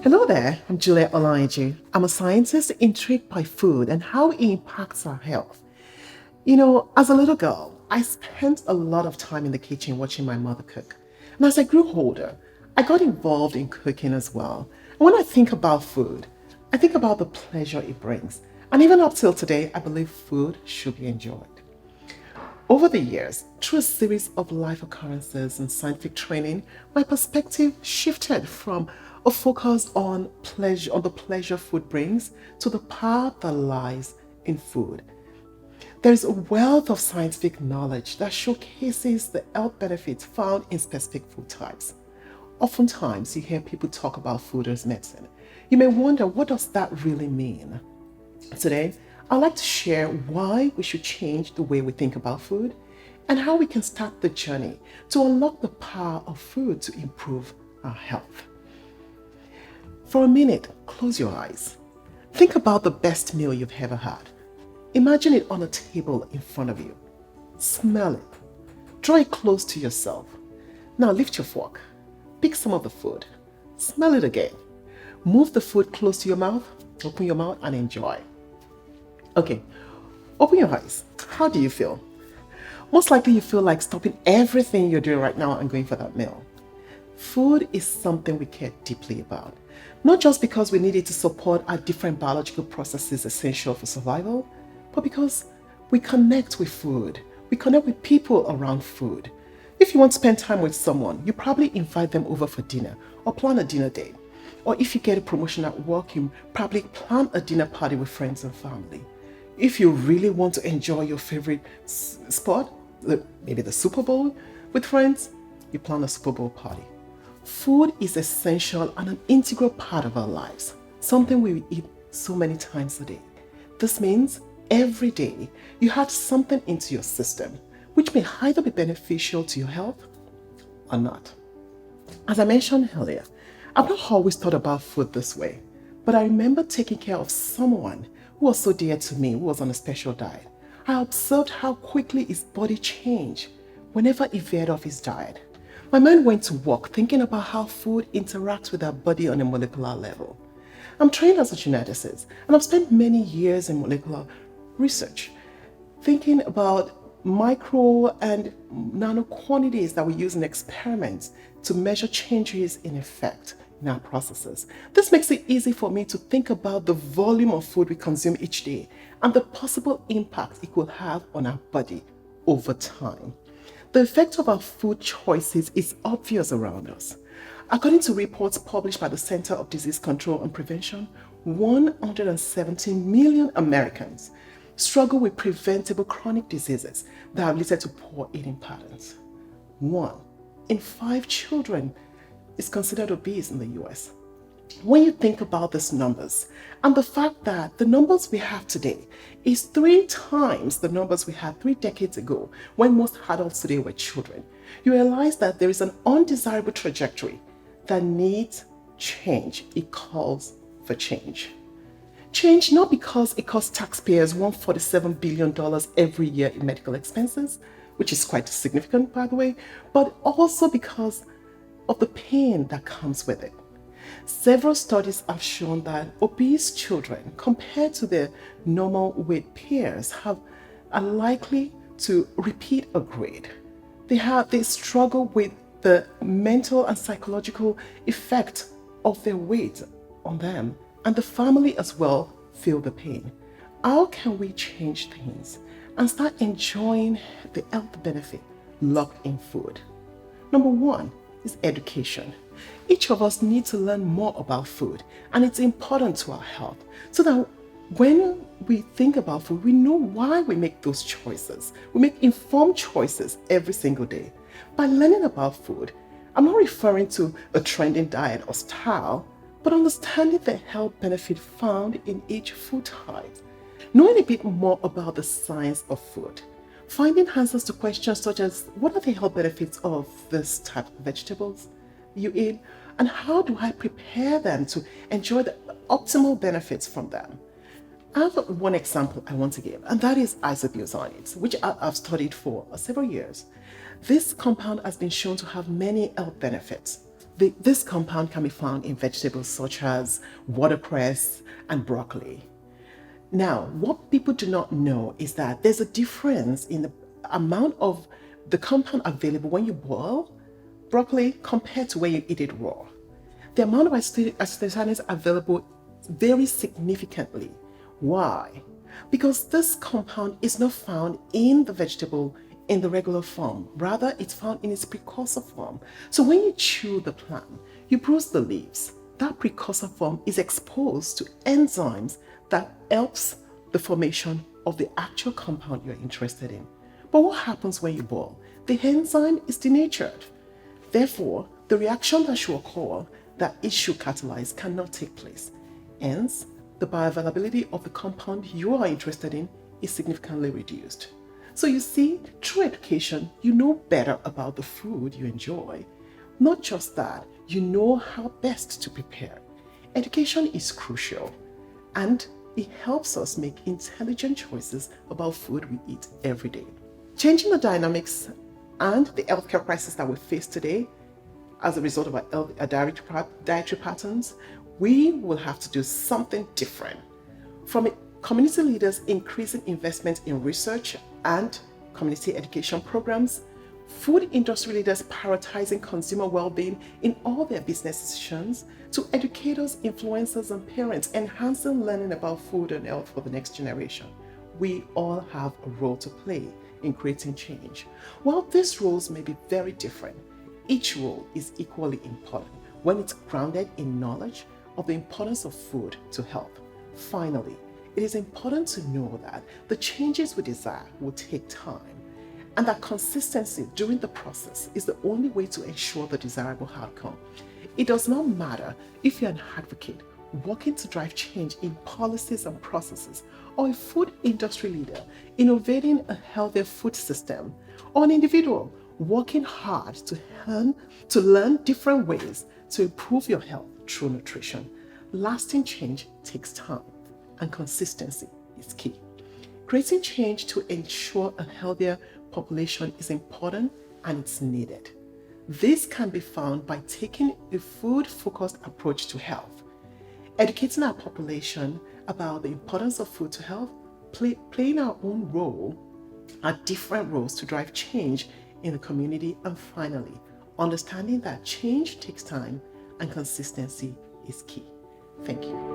Hello there, I'm Julia Olayanju. I'm a scientist intrigued by food and how it impacts our health. As a little girl, I spent a lot of time in the kitchen watching my mother cook. And as I grew older, I got involved in cooking as well. And when I think about food, I think about the pleasure it brings. And even up till today, I believe food should be enjoyed. Over the years, through a series of life occurrences and scientific training, my perspective shifted from a focus on pleasure, on the pleasure food brings, to the power that lies in food. There is a wealth of scientific knowledge that showcases the health benefits found in specific food types. Oftentimes, you hear people talk about food as medicine. You may wonder, what does that really mean? Today, I'd like to share why we should change the way we think about food and how we can start the journey to unlock the power of food to improve our health. For a minute, close your eyes. Think about the best meal you've ever had. Imagine it on a table in front of you. Smell it. Draw it close to yourself. Now lift your fork. Pick some of the food. Smell it again. Move the food close to your mouth. Open your mouth and enjoy. Okay, open your eyes. How do you feel? Most likely you feel like stopping everything you're doing right now and going for that meal. Food is something we care deeply about. Not just because we need it to support our different biological processes essential for survival, but because we connect with food. We connect with people around food. If you want to spend time with someone, you probably invite them over for dinner or plan a dinner date. Or if you get a promotion at work, you probably plan a dinner party with friends and family. If you really want to enjoy your favorite sport, maybe the Super Bowl with friends, you plan a Super Bowl party. Food is essential and an integral part of our lives, something we eat so many times a day. This means every day you add something into your system, which may either be beneficial to your health or not. As I mentioned earlier, I've not always thought about food this way, but I remember taking care of someone who was so dear to me, who was on a special diet. I observed how quickly his body changed whenever he veered off his diet. My mind went to work thinking about how food interacts with our body on a molecular level. I'm trained as a geneticist, and I've spent many years in molecular research, thinking about micro and nano quantities that we use in experiments to measure changes in effect in our processes. This makes it easy for me to think about the volume of food we consume each day and the possible impact it will have on our body over time. The effect of our food choices is obvious around us. According to reports published by the Center for Disease Control and Prevention, 117 million Americans struggle with preventable chronic diseases that are related to poor eating patterns. 1 in 5 children is considered obese in the US. When you think about these numbers and the fact that the numbers we have today is 3 times the numbers we had 3 decades ago when most adults today were children, you realize that there is an undesirable trajectory that needs change. It calls for change. Change not because it costs taxpayers $147 billion every year in medical expenses, which is quite significant by the way, but also because of the pain that comes with it. Several studies have shown that obese children, compared to their normal weight peers, are likely to repeat a grade. They struggle with the mental and psychological effect of their weight on them, and the family as well feel the pain. How can we change things and start enjoying the health benefit locked in food? Number 1 is education. Each of us needs to learn more about food, and it's important to our health so that when we think about food, we know why we make those choices. We make informed choices every single day. By learning about food, I'm not referring to a trending diet or style, but understanding the health benefit found in each food type. Knowing a bit more about the science of food, finding answers to questions such as what are the health benefits of this type of vegetables you eat, and how do I prepare them to enjoy the optimal benefits from them. I have one example I want to give, and that is isobutylates, which I've studied for several years. This compound has been shown to have many health benefits. This compound can be found in vegetables such as watercress and broccoli. Now, what people do not know is that there's a difference in the amount of the compound available when you boil broccoli compared to when you eat it raw. The amount of astaxanthin available varies significantly. Why? Because this compound is not found in the vegetable in the regular form. Rather, it's found in its precursor form. So when you chew the plant, you bruise the leaves. That precursor form is exposed to enzymes that helps the formation of the actual compound you're interested in. But what happens when you boil? The enzyme is denatured. Therefore, the reaction that should occur that it should catalyze cannot take place. Hence, the bioavailability of the compound you are interested in is significantly reduced. So you see, through education, you know better about the food you enjoy. Not just that, you know how best to prepare. Education is crucial, and it helps us make intelligent choices about food we eat every day. Changing the dynamics and the healthcare crisis that we face today as a result of our dietary patterns, we will have to do something different. From community leaders increasing investment in research and community education programs, food industry leaders prioritizing consumer well-being in all their business decisions, to educators, influencers, and parents enhancing learning about food and health for the next generation. We all have a role to play in creating change. While these roles may be very different, each role is equally important when it's grounded in knowledge of the importance of food to health. Finally, it is important to know that the changes we desire will take time, and that consistency during the process is the only way to ensure the desirable outcome. It does not matter if you're an advocate working to drive change in policies and processes, or a food industry leader innovating a healthier food system, or an individual working hard to learn different ways to improve your health through nutrition. Lasting change takes time, and consistency is key. Creating change to ensure a healthier population is important, and it's needed. This can be found by taking a food-focused approach to health, educating our population about the importance of food to health, playing our own role, our different roles to drive change in the community, and finally, understanding that change takes time and consistency is key. Thank you.